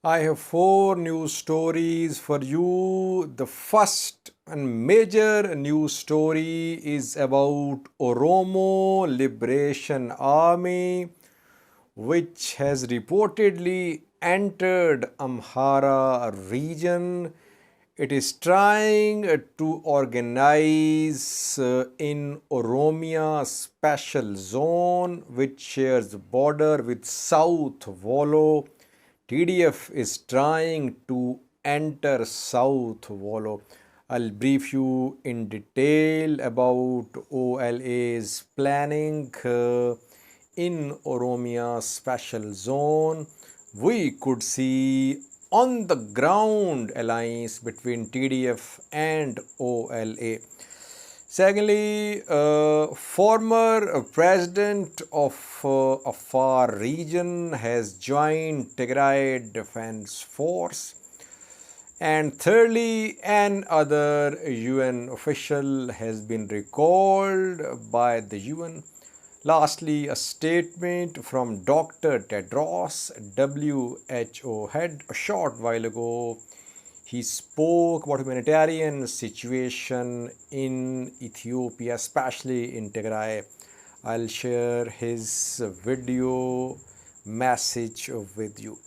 I have four news stories for you. The first and major news story is about Oromo Liberation Army, which has reportedly entered Amhara region. It is trying to organize in Oromia special zone, which shares border with South Volo. TDF is trying to enter South Volo. I'll brief you in detail about OLA's planning in Oromia special zone. We could see on the ground alliance between TDF and OLA. Secondly, former president of Afar region has joined Tigray Defense Force. And thirdly, another UN official has been recalled by the UN. Lastly, a statement from Dr. Tedros, WHO head, a short while ago. He spoke about humanitarian situation in Ethiopia, especially in Tigray. I'll share his video message with you.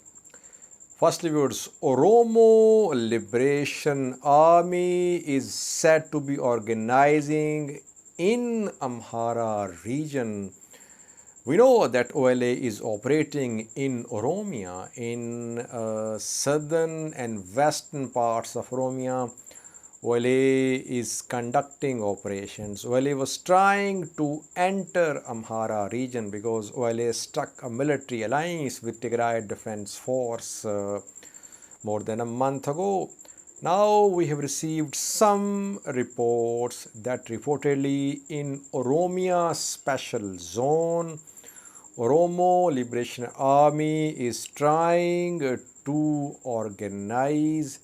Firstly, viewers, Oromo Liberation Army is said to be organizing in Amhara region. We know that OLA is operating in Oromia, in southern and western parts of Oromia. OLA is conducting operations. OLA was trying to enter Amhara region because OLA struck a military alliance with Tigray Defense Force more than a month ago. Now we have received some reports that reportedly in Oromia special zone, Oromo Liberation Army is trying to organize.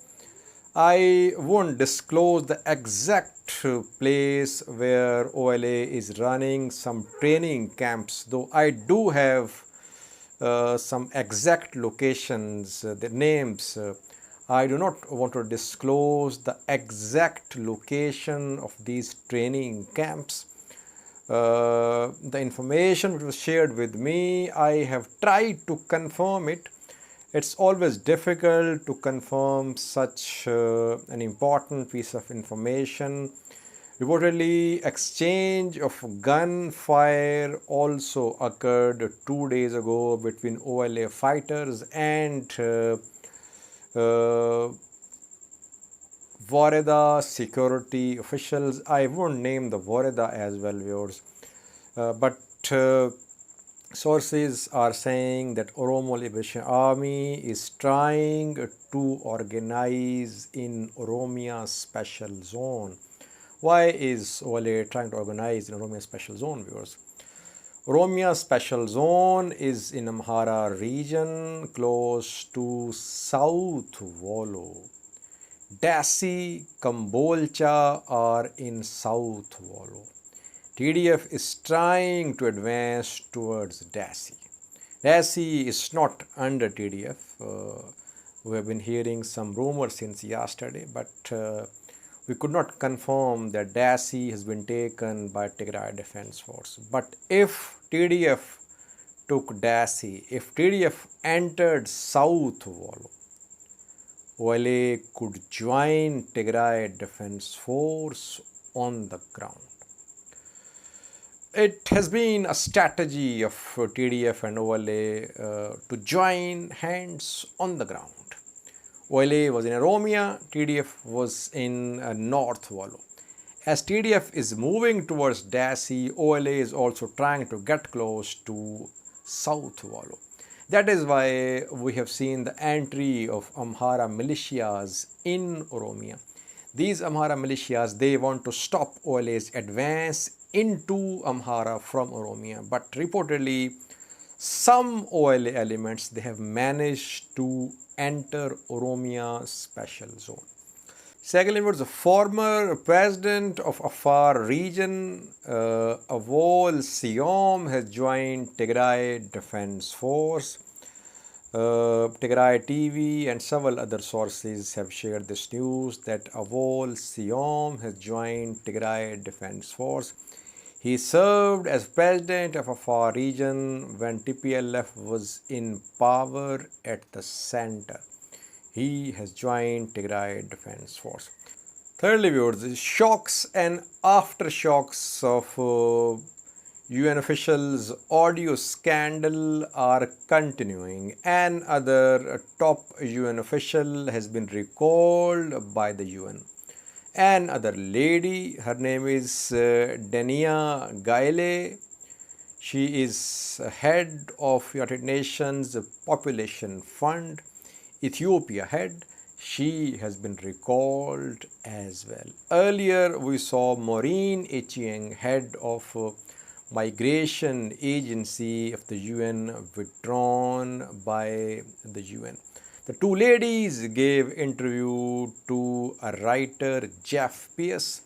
I won't disclose the exact place where OLA is running some training camps, though I do have some exact locations, the names. I do not want to disclose the exact location of these training camps. The information which was shared with me, I have tried to confirm it. It's always difficult to confirm such an important piece of information. Reportedly, exchange of gunfire also occurred 2 days ago between OLA fighters and Wareda security officials. I won't name the Wareda as well, viewers, but sources are saying that Oromo Liberation Army is trying to organize in Oromia special zone. Why is OLA trying to organize in Oromia special zone, viewers? Oromia special zone is in Amhara region close to South Volo. Dasi, Kambolcha are in South Volo. TDF is trying to advance towards Dasi. Dasi is not under TDF. We have been hearing some rumors since yesterday, but we could not confirm that Dasi has been taken by Tigray Defense Force. But if TDF took Dasi, if TDF entered South Volo, OLA could join Tigray Defense Force on the ground. It has been a strategy of TDF and OLA to join hands on the ground. OLA was in Oromia, TDF was in North Volo. As TDF is moving towards Dasi, OLA is also trying to get close to South Volo. That is why we have seen the entry of Amhara militias in Oromia. These Amhara militias, they want to stop OLA's advance into Amhara from Oromia, but reportedly some OLA elements, they have managed to enter Oromia special zone. Secondly, was the former president of Afar region, Awol Seyoum, has joined Tigray Defense Force. Tigray TV and several other sources have shared this news that Awol Seyoum has joined Tigray Defense Force. He served as president of Afar region when TPLF was in power at the center. He has joined Tigray Defense Force. Thirdly, viewers, shocks and aftershocks of UN officials' audio scandal are continuing. Another top UN official has been recalled by the UN. Another lady, her name is Dania Gaile. She is head of United Nations Population Fund, Ethiopia head. She has been recalled as well. Earlier, we saw Maureen Etienne, head of Migration Agency of the UN, withdrawn by the UN. The two ladies gave interview to a writer, Jeff Pierce.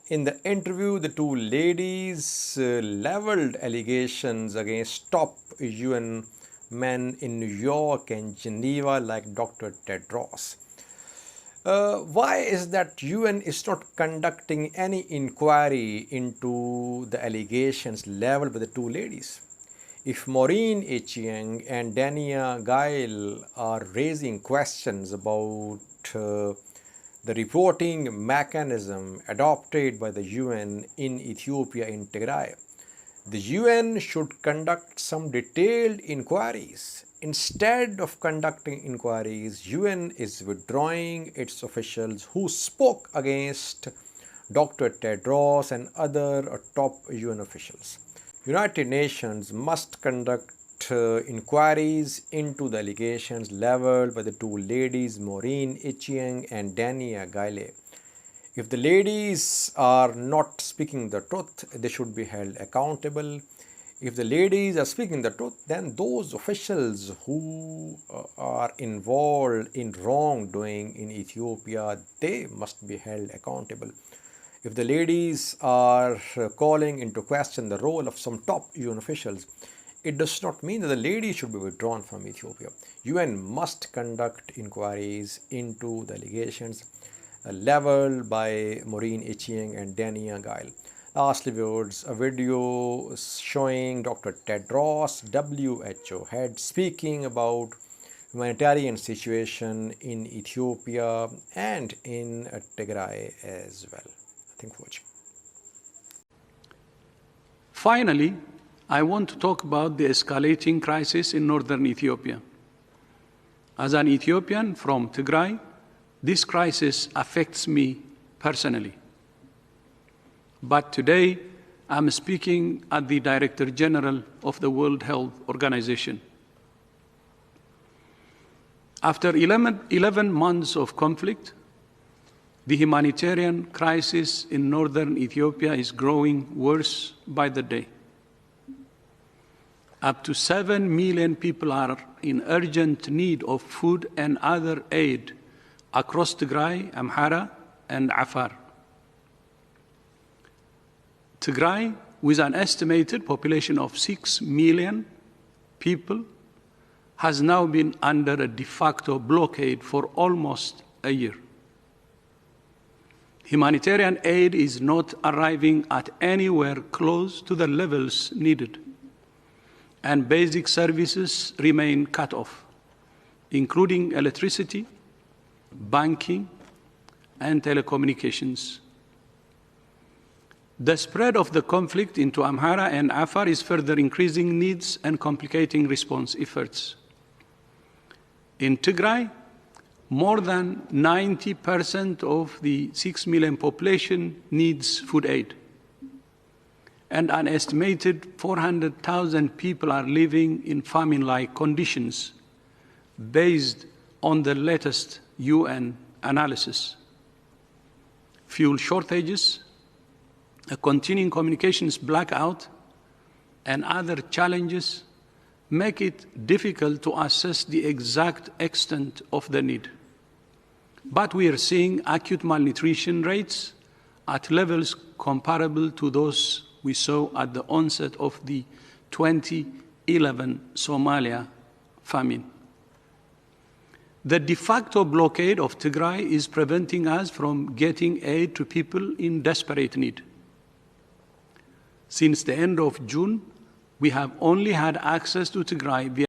In the interview, the two ladies leveled allegations against top UN men in New York and Geneva like Dr. Tedros. Why is that UN is not conducting any inquiry into the allegations leveled by the two ladies? If Maureen Etienne and Dania Gail are raising questions about the reporting mechanism adopted by the UN in Ethiopia in Tigray, the UN should conduct some detailed inquiries. Instead of conducting inquiries, UN is withdrawing its officials who spoke against Dr. Tedros and other top UN officials. United Nations must conduct inquiries into the allegations leveled by the two ladies, Maureen Etienne and Dania Gaile. If the ladies are not speaking the truth, they should be held accountable. If the ladies are speaking the truth, then those officials who are involved in wrongdoing in Ethiopia, they must be held accountable. If the ladies are calling into question the role of some top UN officials, it does not mean that the ladies should be withdrawn from Ethiopia. UN must conduct inquiries into the allegations leveled by Maureen Etienne and Dania Gail. Lastly, viewers, a video showing Dr. Tedros, WHO head, speaking about humanitarian situation in Ethiopia and in Tigray as well. Thank you for watching. Finally, I want to talk about the escalating crisis in northern Ethiopia. As an Ethiopian from Tigray, this crisis affects me personally. But today, I'm speaking as the Director General of the World Health Organization. After 11 months of conflict, the humanitarian crisis in northern Ethiopia is growing worse by the day. Up to 7 million people are in urgent need of food and other aid across Tigray, Amhara, and Afar. Tigray, with an estimated population of 6 million people, has now been under a de facto blockade for almost a year. Humanitarian aid is not arriving at anywhere close to the levels needed, and basic services remain cut off, including electricity, banking, and telecommunications. The spread of the conflict into Amhara and Afar is further increasing needs and complicating response efforts. In Tigray, more than 90% of the 6 million population needs food aid, and an estimated 400,000 people are living in famine-like conditions based on the latest UN analysis. Fuel shortages, a continuing communications blackout, and other challenges make it difficult to assess the exact extent of the need. But we are seeing acute malnutrition rates at levels comparable to those we saw at the onset of the 2011 Somalia famine. The de facto blockade of Tigray is preventing us from getting aid to people in desperate need. Since the end of June, we have only had access to Tigray via